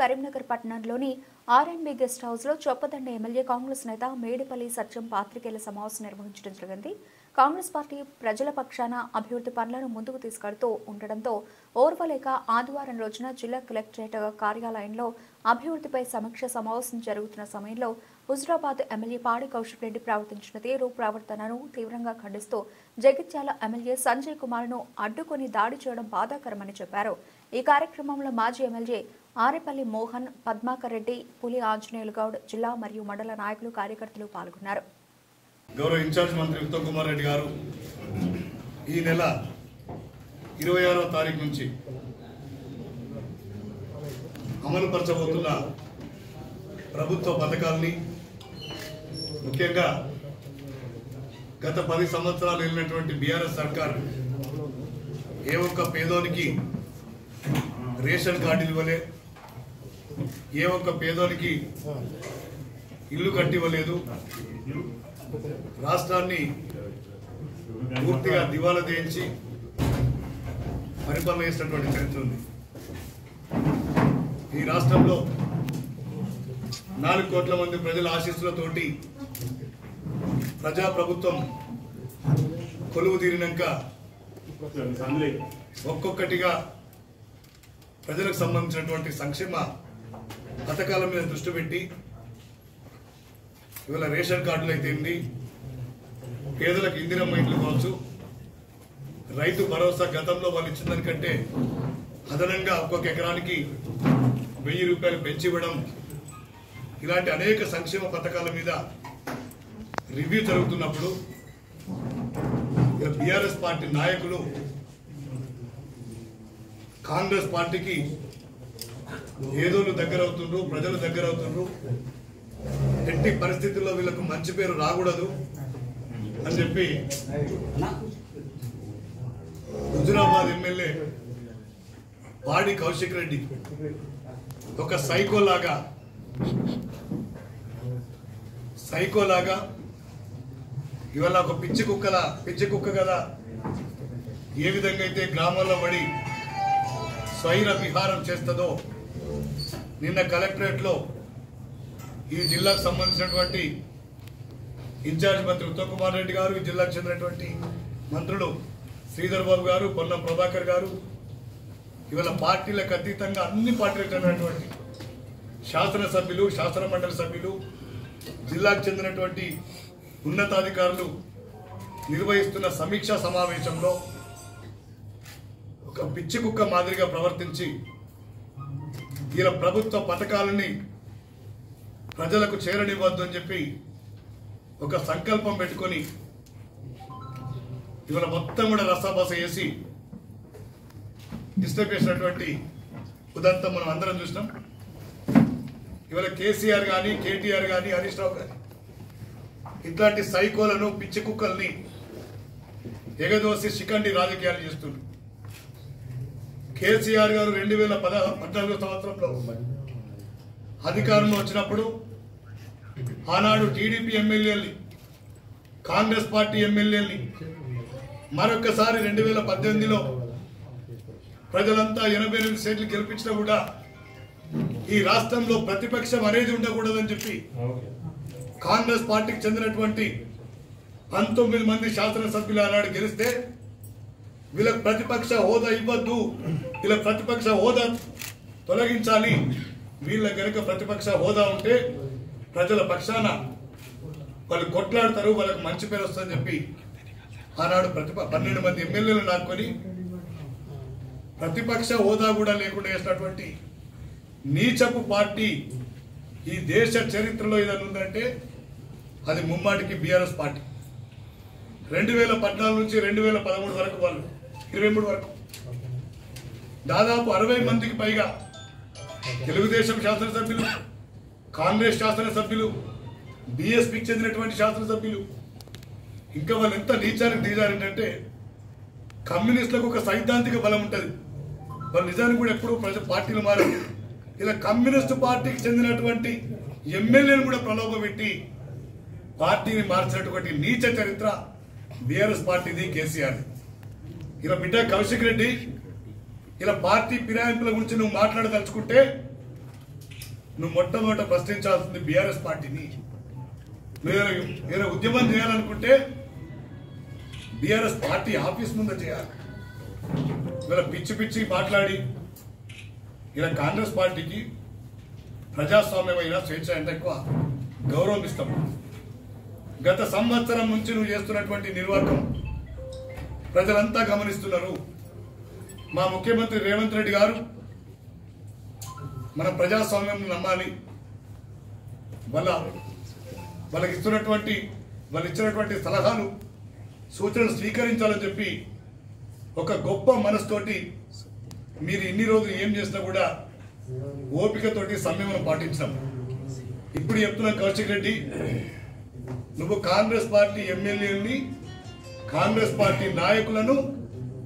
కరీంనగర్ పట్టణంలోని R&B guest house లో చొప్పదండ MLA Congress నేత మేడిపల్లి సత్యం పాత్రికేయుల సమావేశం నిర్వహించడం జరిగింది. కాంగ్రెస్ పార్టీ ప్రజల పక్షాన అభివృద్ధి పనులను ముందుకు తీసుకెళ్తూ ఉండడంతో ఓర్వలేక ఆదివారం రోజున జిల్లా కలెక్టరేట్ కార్యాలయంలో అభివృద్ధిపై సమీక్ష సమావేశం జరుగుతున్న సమయంలో హుజురాబాద్ ఎమ్మెల్యే పాడి కౌశిక్ రెడ్డి ప్రవర్తించిన తీరు ప్రవర్తనను తీవ్రంగా ఖండిస్తూ జగిత్యాల ఎమ్మెల్యే సంజయ్ కుమార్ను అడ్డుకొని దాడి చేయడం బాధాకరమని చెప్పారు. ఈ కార్యక్రమంలో మాజీ ఎమ్మెల్యే ఆరేపల్లి మోహన్, పద్మాకర్ రెడ్డి, పులి ఆంజనేయులు గౌడ్, జిల్లా మరియు మండల నాయకులు, కార్యకర్తలు పాల్గొన్నారు. గౌరవ ఇన్ఛార్జ్ మంత్రి ఉత్తమ్ కుమార్ రెడ్డి గారు ఈ నెల 26వ తారీఖు నుంచి అమలుపరచబోతున్న ప్రభుత్వ పథకాలని, ముఖ్యంగా గత 10 సంవత్సరాలు వెళ్ళినటువంటి బీఆర్ఎస్ సర్కార్ ఏ ఒక్క పేదోనికి రేషన్ కార్డులు ఇవ్వలే, ఏ ఒక్క పేదోనికి ఇల్లు కట్టివ్వలేదు, రాష్ట్రాన్ని పూర్తిగా దివాలా తీయించి పరిపాలన చేసినటువంటి చరిత్ర ఉంది. ఈ రాష్ట్రంలో 4 కోట్ల మంది ప్రజల ఆశీస్సులతోటి ప్రజాప్రభుత్వం కొలువు తీరినాక ఒక్కొక్కటిగా ప్రజలకు సంబంధించినటువంటి సంక్షేమ పథకాల మీద దృష్టి పెట్టి ఇవాళ రేషన్ కార్డులు అయితే ఏంటి, పేదలకు ఇందిరమ్మ ఇండ్లు కావచ్చు, రైతు భరోసా గతంలో వాళ్ళు ఇచ్చిన దానికంటే అదనంగా ఒక్కొక్క ఎకరానికి 1000 రూపాయలు పెంచి ఇవ్వడం, ఇలాంటి అనేక సంక్షేమ పథకాల మీద రివ్యూ జరుగుతున్నప్పుడు బీఆర్ఎస్ పార్టీ నాయకులు కాంగ్రెస్ పార్టీకి ఏదో దగ్గర అవుతుండ్రు, ప్రజలు దగ్గర అవుతుండ్రు, ఎట్టి పరిస్థితుల్లో వీళ్ళకు మంచి పేరు రాకూడదు అని చెప్పి హుజురాబాద్ ఎమ్మెల్యే పాడి కౌశిక్ రెడ్డి ఒక సైకోలాగా ఇవాళ ఒక పిచ్చి కుక్క కదా ఏ విధంగా అయితే గ్రామాల్లో పడి స్వైర విహారం చేస్తుందో, నిన్న కలెక్టరేట్ లో ఈ జిల్లాకు సంబంధించినటువంటి ఇన్ఛార్జ్ మంత్రి ఉత్తమ్ కుమార్ రెడ్డి గారు, ఈ జిల్లాకు చెందినటువంటి మంత్రులు శ్రీధర్ బాబు గారు, పొన్నం ప్రభాకర్ గారు, ఇవాళ పార్టీలకు అతీతంగా అన్ని పార్టీలకు చెందినటువంటి శాసనసభ్యులు, శాసన మండలి సభ్యులు, జిల్లాకు చెందినటువంటి ఉన్నతాధికారులు నిర్వహిస్తున్న సమీక్షా సమావేశంలో ఒక పిచ్చి కుక్క మాదిరిగా ప్రవర్తించి ఇలా ప్రభుత్వ పథకాలని ప్రజలకు చేరనివ్వద్దు అని చెప్పి ఒక సంకల్పం పెట్టుకొని ఇవాళ మొత్తం కూడా రసాబస వేసి డిస్టర్బ్ చేసినటువంటి ఉదంతం మనం అందరం చూసినాం. ఇవాళ కేసీఆర్ కానీ, కేటీఆర్ కానీ, హరీష్ రావు కానీ ఇట్లాంటి సైకోలను, పిచ్చి కుక్కల్ని ఎగదోసి శిఖండి రాజకీయాలు చేస్తున్నారు. కేసీఆర్ గారు 2014 సంవత్సరంలో అధికారంలో వచ్చినప్పుడు ఆనాడు టీడీపీ ఎమ్మెల్యేల్ని, కాంగ్రెస్ పార్టీ ఎమ్మెల్యేల్ని మరొకసారి 2018లో ప్రజలంతా 88 సీట్లు గెలిపించినా కూడా ఈ రాష్ట్రంలో ప్రతిపక్షం అనేది ఉండకూడదని చెప్పి కాంగ్రెస్ పార్టీకి చెందినటువంటి 19 మంది శాసనసభ్యులు ఆనాడు గెలిస్తే వీళ్ళకి ప్రతిపక్ష హోదా ఇవ్వద్దు, వీళ్ళ ప్రతిపక్ష హోదా తొలగించాలి, వీళ్ళ కనుక ప్రతిపక్ష హోదా ఉంటే ప్రజల పక్షాన వాళ్ళు కొట్లాడతారు, వాళ్ళకి మంచి పేరు వస్తుందని చెప్పి ఆనాడు 12 మంది ఎమ్మెల్యేలు నాకుని ప్రతిపక్ష హోదా కూడా లేకుండా వేసినటువంటి నీచపు పార్టీ ఈ దేశ చరిత్రలో ఏదైనా ఉందంటే అది ముమ్మాటికి బీఆర్ఎస్ పార్టీ. 2014 నుంచి 2013 వరకు, వాళ్ళు 23 వరకు దాదాపు 60 మందికి పైగా తెలుగుదేశం శాసనసభ్యులు, కాంగ్రెస్ శాసనసభ్యులు, బీఎస్పీకి చెందినటువంటి శాసనసభ్యులు, ఇంకా వాళ్ళు ఎంత నీచానికి దిగారంటే కమ్యూనిస్టులకు ఒక సైద్ధాంతిక బలం ఉంటుంది. వాళ్ళు నిజానికి కూడా ఎప్పుడూ పార్టీలు మారారు. ఇలా కమ్యూనిస్టు పార్టీకి చెందినటువంటి ఎమ్మెల్యేలు కూడా ప్రలోభ పెట్టి పార్టీని మార్చినటువంటి నీచ చరిత్ర బీఆర్ఎస్ పార్టీది, కేసీఆర్. ఇలా బిడ్డ కౌశిక్ రెడ్డి, ఇలా పార్టీ ఫిరాయింపుల గురించి నువ్వు మాట్లాడదలుచుకుంటే నువ్వు మొట్టమొదట ప్రశ్నించాల్సింది బీఆర్ఎస్ పార్టీని. నువ్వు ఏదైనా ఉద్యమం చేయాలనుకుంటే బీఆర్ఎస్ పార్టీ ఆఫీస్ ముందు చేయాలి. ఇలా పిచ్చి పిచ్చి మాట్లాడి ఇలా కాంగ్రెస్ పార్టీకి ప్రజాస్వామ్యమైన స్వేచ్ఛ అంటే ఎక్కువ గౌరవం ఇస్తాం. గత సంవత్సరం నుంచి నువ్వు చేస్తున్నటువంటి నిర్వాహకం ప్రజలంతా గమనిస్తున్నారు. మా ముఖ్యమంత్రి రేవంత్ రెడ్డి గారు మన ప్రజాస్వామ్యం నమ్మాలి, వాళ్ళకి ఇచ్చినటువంటి సలహాలు సూచనలు స్వీకరించాలని చెప్పి ఒక గొప్ప మనసుతోటి మీరు ఇన్ని రోజులు ఏం చేసినా కూడా ఓపికతోటి సంయమనం పాటించాం. ఇప్పుడు చెప్తున్న కౌశిక్ రెడ్డి, నువ్వు కాంగ్రెస్ పార్టీ ఎమ్మెల్యేని, కాంగ్రెస్ పార్టీ నాయకులను